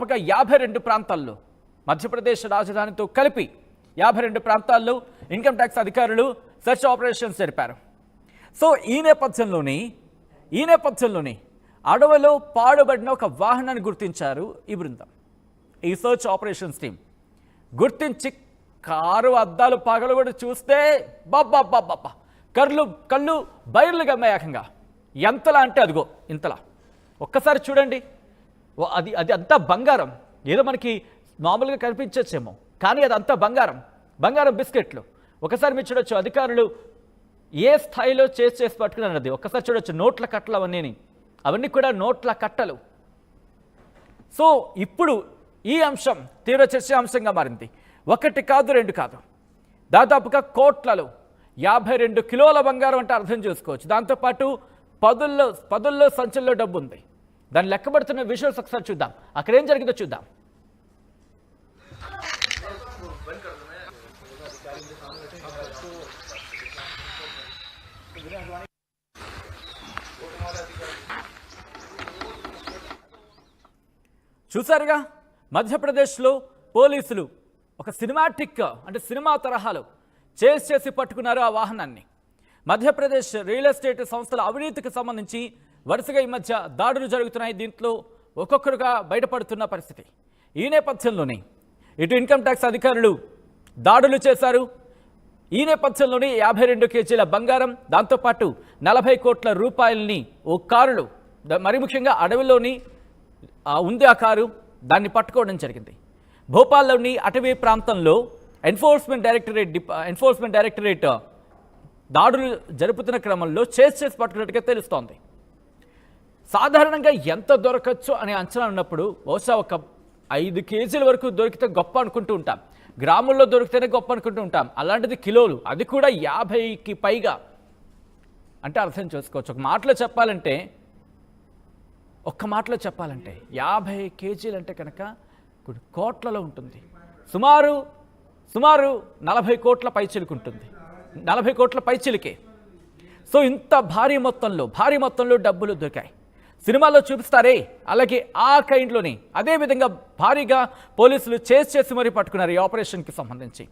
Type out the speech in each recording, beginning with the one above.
52 ప్రాంతాల్లో మధ్యప్రదేశ్ రాజధానితో కలిపి 52 ప్రాంతాల్లో ఇన్కమ్ ట్యాక్స్ అధికారులు సెర్చ్ ఆపరేషన్స్ జరిపారు. సో ఈ నేపథ్యంలోనే అడవిలో పాడుబడిన ఒక వాహనాన్ని గుర్తించారు ఈ బృందం. ఈ సర్చ్ ఆపరేషన్స్ టీం గుర్తించి కారు అద్దాలు పగలు కూడా చూస్తే బాబ్బా కళ్ళు బయర్లు గమ్మేకంగా ఎంతలా అంటే అదిగో ఇంతలా. ఒక్కసారి చూడండి, అది అంతా బంగారం. ఏదో మనకి మామూలుగా కనిపించచ్చేమో, కానీ అది అంతా బంగారం బిస్కెట్లు. ఒకసారి మీరు చూడొచ్చు అధికారులు ఏ స్థాయిలో చేసి పట్టుకున్నారు. అది ఒక్కసారి చూడొచ్చు, నోట్ల కట్టలు అవన్నీ కూడా నోట్ల కట్టలు. సో ఇప్పుడు ఈ అంశం తీవ్ర చర్చాంశంగా మారింది. 1 కాదు 2 కాదు, దాదాపుగా కోట్లలో 52 కిలోల బంగారం అంటే అర్థం చేసుకోవచ్చు. దాంతోపాటు పదుల్లో సంచుల్లో డబ్బు ఉంది. దాన్ని లెక్కబడుతున్న విజువల్స్ ఒకసారి చూద్దాం. అక్కడ ఏం జరిగిందో చూద్దాం. చూసారుగా, మధ్యప్రదేశ్లో పోలీసులు ఒక సినిమా తరహాలో చేసి పట్టుకున్నారు ఆ వాహనాన్ని. మధ్యప్రదేశ్ రియల్ ఎస్టేట్ సంస్థల అవినీతికి సంబంధించి వరుసగా ఈ మధ్య దాడులు జరుగుతున్నాయి. దీంట్లో ఒక్కొక్కరుగా బయటపడుతున్న పరిస్థితి. ఈ నేపథ్యంలోనే ఇటు ఇన్కమ్ ట్యాక్స్ అధికారులు దాడులు చేశారు. ఈ నేపథ్యంలోనే 52 కేజీల బంగారం, దాంతోపాటు 40 కోట్ల రూపాయలని ఓ కారులో, మరి ముఖ్యంగా అడవిలోని ఉంది ఆ కారు, దాన్ని పట్టుకోవడం జరిగింది. భోపాల్లోని అటవీ ప్రాంతంలో ఎన్ఫోర్స్మెంట్ డైరెక్టరేట్ దాడులు జరుపుతున్న క్రమంలో చేసి పట్టుకున్నట్టుగా తెలుస్తోంది. సాధారణంగా ఎంత దొరకచ్చు అనే అంచనా ఉన్నప్పుడు బహుశా ఒక 5 కేజీల వరకు దొరికితే గొప్ప అనుకుంటూ ఉంటాం, గ్రాముల్లో దొరికితేనే గొప్ప అనుకుంటూ ఉంటాం. అలాంటిది కిలోలు, అది కూడా 50కి పైగా అంటే అర్థం చేసుకోవచ్చు. ఒక్క మాటలో చెప్పాలంటే 50 కేజీలు అంటే కనుక కోట్లలో ఉంటుంది. సుమారు 40 కోట్ల పైచిలుకు ఉంటుంది. 40 కోట్ల పైచిలుకే. సో ఇంత భారీ మొత్తంలో డబ్బులు దొరికాయి. సినిమాల్లో చూపిస్తారే, అలాగే ఆ కైండ్లోనే అదే విధంగా భారీగా పోలీసులు చేసి మరీ పట్టుకున్నారు ఈ ఆపరేషన్కి సంబంధించి.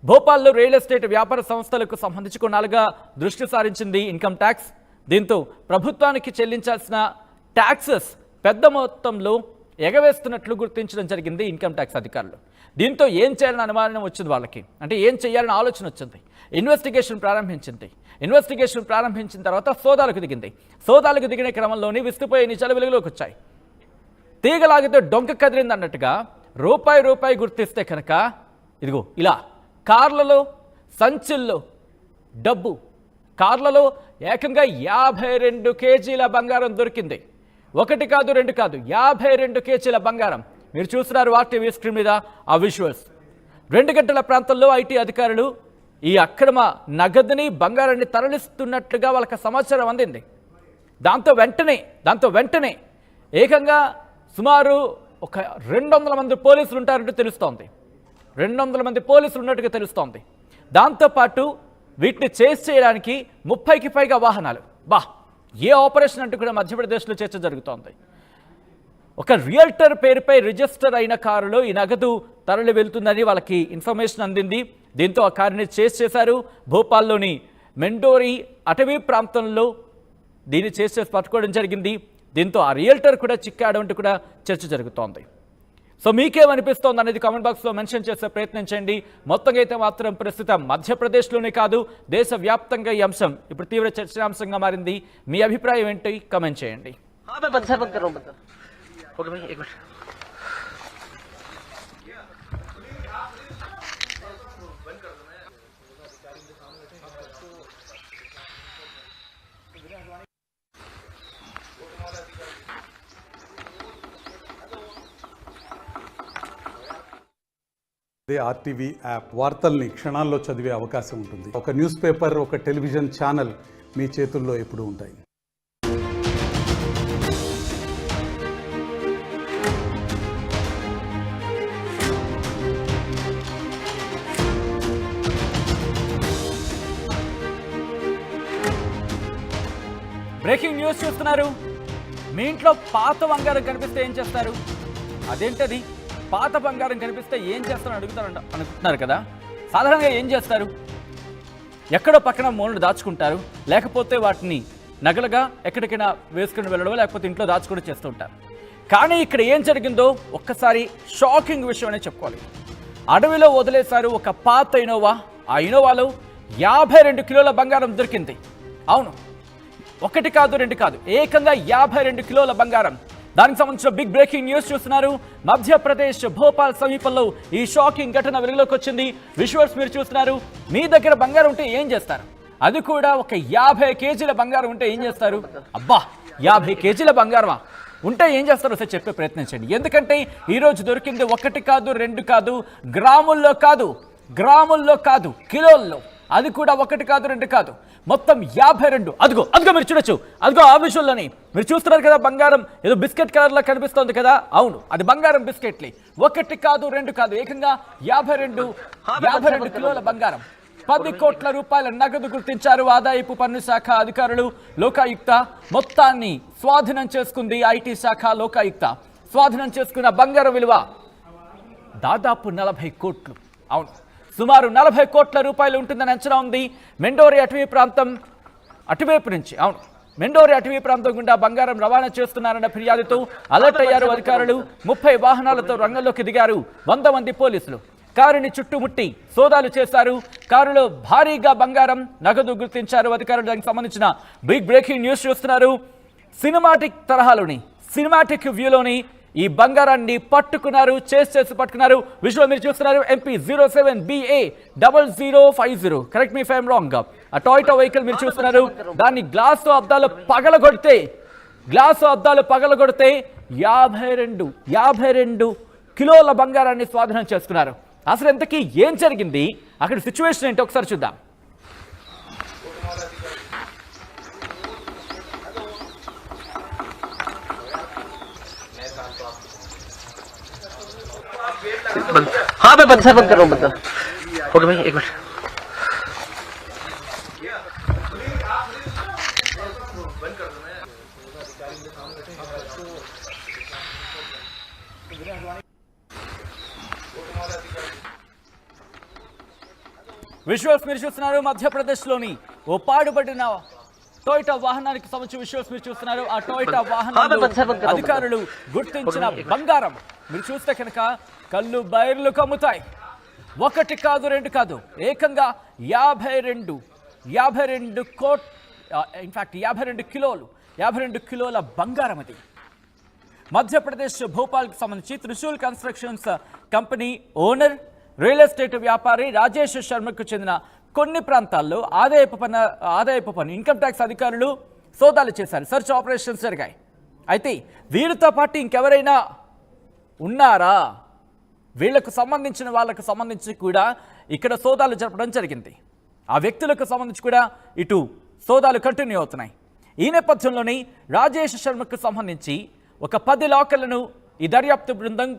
భోపాల్లో రియల్ ఎస్టేట్ వ్యాపార సంస్థలకు సంబంధించి కొన్నాళ్ళుగా దృష్టి సారించింది ఇన్కమ్ ట్యాక్స్. దీంతో ప్రభుత్వానికి చెల్లించాల్సిన ట్యాక్సెస్ పెద్ద మొత్తంలో ఎగవేస్తున్నట్లు గుర్తించడం జరిగింది ఇన్కమ్ ట్యాక్స్ అధికారులు. దీంతో ఏం చేయాలని అనుమానం వచ్చింది వాళ్ళకి, అంటే ఏం చేయాలని ఆలోచన వచ్చింది. ఇన్వెస్టిగేషన్ ప్రారంభించిన తర్వాత సోదాలకు దిగిన క్రమంలోని విస్తుపోయే నిజాలు వెలుగులోకి వచ్చాయి. తీగలాగితే డొంక కదిలింది అన్నట్టుగా రూపాయి గుర్తిస్తే కనుక ఇదిగో ఇలా కార్లలో, సంచుల్లో డబ్బు, కార్లలో ఏకంగా 52 కేజీల బంగారం దొరికింది. 1 కాదు 2 కాదు, 52 కేజీల బంగారం. మీరు చూస్తున్నారు ఆర్టీవీ స్క్రీన్ మీద ఆ విజువల్స్. 2 గంటల ప్రాంతంలో ఐటీ అధికారులు ఈ అక్రమ నగదుని, బంగారాన్ని తరలిస్తున్నట్లుగా వాళ్ళకి సమాచారం అందింది. దాంతో వెంటనే ఏకంగా సుమారు ఒక 200 మంది పోలీసులు ఉంటారంటూ తెలుస్తోంది. 200 మంది పోలీసులు ఉన్నట్టుగా తెలుస్తోంది. దాంతోపాటు వీటిని చేయడానికి 30కి పైగా వాహనాలు. ఏ ఆపరేషన్ అంటూ కూడా మధ్యప్రదేశ్లో చర్చ జరుగుతోంది. ఒక రియల్టర్ పేరుపై రిజిస్టర్ అయిన కారులో ఈ నగదు తరలి వెళ్తుందని వాళ్ళకి ఇన్ఫర్మేషన్ అందింది. దీంతో ఆ కారుని చేశారు. భోపాల్లోని మెండోరి అటవీ ప్రాంతంలో దీన్ని చేసి పట్టుకోవడం జరిగింది. దీంతో ఆ రియల్టర్ కూడా చిక్కాడు అంటూ కూడా చర్చ జరుగుతోంది. సో మీకేమనిపిస్తోంది అనేది కామెంట్ బాక్స్లో మెన్షన్ చేసే ప్రయత్నం చేయండి. మొత్తంగా అయితే మాత్రం ప్రస్తుతం మధ్యప్రదేశ్లోనే కాదు, దేశవ్యాప్తంగా ఈ అంశం ఇప్పుడు తీవ్ర చర్చాంశంగా మారింది. మీ అభిప్రాయం ఏంటి కామెంట్ చేయండి. ఆర్టీవీ యాప్ వార్తల్ని క్షణాల్లో చదివే అవకాశం ఉంటుంది. ఒక న్యూస్ పేపర్, ఒక టెలివిజన్ ఛానల్ మీ చేతుల్లో ఎప్పుడూ ఉంటాయి. బ్రేకింగ్ న్యూస్ చూస్తున్నారు. మీ ఇంట్లో పాత బంగారం కనిపిస్తే ఏం చేస్తారు? అదేంటది పాత బంగారం కనిపిస్తే ఏం చేస్తారని అనుకుంటున్నారు కదా. సాధారణంగా ఏం చేస్తారు, ఎక్కడో పక్కన మూలను దాచుకుంటారు, లేకపోతే వాటిని నగలుగా ఎక్కడికైనా వేసుకుని వెళ్ళడం, లేకపోతే ఇంట్లో దాచుకుని చేస్తూ ఉంటారు. కానీ ఇక్కడ ఏం జరిగిందో ఒక్కసారి షాకింగ్ విషయం అనే చెప్పుకోవాలి. అడవిలో వదిలేశారు ఒక పాత ఇనోవా. ఆ ఇనోవాలో 52 కిలోల బంగారం దొరికింది. అవును, 1 కాదు 2 కాదు, ఏకంగా 52 కిలోల బంగారం. దానికి సంబంధించిన బిగ్ బ్రేకింగ్ న్యూస్ చూస్తున్నారు. మధ్యప్రదేశ్ భోపాల్ సమీపంలో ఈ షాకింగ్ ఘటన వెలుగులోకి వచ్చింది. విజువల్స్ మీరు చూస్తున్నారు. మీ దగ్గర బంగారం ఉంటే ఏం చేస్తారు? అది కూడా ఒక 50 కేజీల బంగారం ఉంటే ఏం చేస్తారు? అబ్బా, 50 కేజీల బంగారమా ఉంటే ఏం చేస్తారో ఒకసారి చెప్పే ప్రయత్నించండి. ఎందుకంటే ఈరోజు దొరికింది 1 కాదు 2 కాదు, గ్రాముల్లో కాదు కిలోల్లో. అది కూడా 1 కాదు 2 కాదు, మొత్తం 52. అదిగో మీరు చూడొచ్చు, అదిగో ఆ విషయంలోని మీరు చూస్తున్నారు కదా, బంగారం ఏదో బిస్కెట్ కలర్ లో కనిపిస్తోంది కదా. అవును, అది బంగారం బిస్కెట్లే. 1 కాదు 2 కాదు, ఏకంగా 52 కిలోల బంగారం. 10 కోట్ల రూపాయల నగదు గుర్తించారు ఆదాయపు పన్ను శాఖ అధికారులు. లోకాయుక్త మొత్తాన్ని స్వాధీనం చేసుకుంది. ఐటీ శాఖ లోకాయుక్త స్వాధీనం చేసుకున్న బంగారం విలువ దాదాపు 40 కోట్లు. అవును, సుమారు 40 కోట్ల రూపాయలు ఉంటుందని అంచనా ఉంది. మెండోరి అటవీ ప్రాంతం అటువైపు నుంచి, అవును, మెండోరి అటవీ ప్రాంతం గుండా బంగారం రవాణా చేస్తున్నారన్న ఫిర్యాదుతో అలర్ట్ అయ్యారు అధికారులు. 30 వాహనాలతో రంగంలోకి దిగారు 100 మంది పోలీసులు. కారుని చుట్టుముట్టి సోదాలు చేశారు. కారులో భారీగా బంగారం నగదు గుర్తించారు అధికారులు. దానికి సంబంధించిన బిగ్ బ్రేకింగ్ న్యూస్ చూస్తున్నారు. సినిమాటిక్ వ్యూలోని ఈ బంగారాన్ని పట్టుకున్నారు, చేసి పట్టుకున్నారు. విజువల్ మీరు చూస్తున్నారు. MP 07BA0050, correct me if I'm wrong. ఆ టొయోటా వెహికల్ మీరు చూస్తున్నారు. దాన్ని గ్లాసు అద్దాలు పగలగొడితే 52 కిలోల బంగారాన్ని స్వాధీనం చేసుకున్నారు. అసలు ఎంతకీ ఏం జరిగింది, అక్కడ సిచ్యువేషన్ ఏంటో ఒకసారి చూద్దాం. हाँ मैं बंद कर रहा हूँ बंदा। ओके भाई एक मिनट। విజువల్స్ మీరు చూస్తున్నారు. మధ్యప్రదేశ్లోని ఓ పాడుబడిన టొయోటా వాహనానికి సంబంధించిన విజువల్స్ మీరు చూస్తున్నారు. ఆ టొయోటా వాహనంలో అధికారులు గుర్తించిన బంగారం మీరు చూస్తే కనుక కళ్ళు బైర్లు కమ్ముతాయి. 1 కాదు 2 కాదు, ఏకంగా 52 కిలోల బంగారం. అది మధ్యప్రదేశ్ భోపాల్కి సంబంధించి Trishul constructions company owner, real estate వ్యాపారి రాజేష్ శర్మకు చెందిన కొన్ని ప్రాంతాల్లో ఆదాయపు పన్ను ఇన్కమ్ ట్యాక్స్ అధికారులు సోదాలు చేశారు. సెర్చ్ ఆపరేషన్స్ జరిగాయి. అయితే వీరితో పాటు ఇంకెవరైనా ఉన్నారా, వీళ్లకు సంబంధించి కూడా ఇక్కడ సోదాలు జరపడం జరిగింది. ఆ వ్యక్తులకు సంబంధించి కూడా ఇటు సోదాలు కంటిన్యూ అవుతున్నాయి. ఈ నేపథ్యంలోనే రాజేష్ శర్మకు సంబంధించి ఒక 10 లాకర్లను ఈ దర్యాప్తు బృందం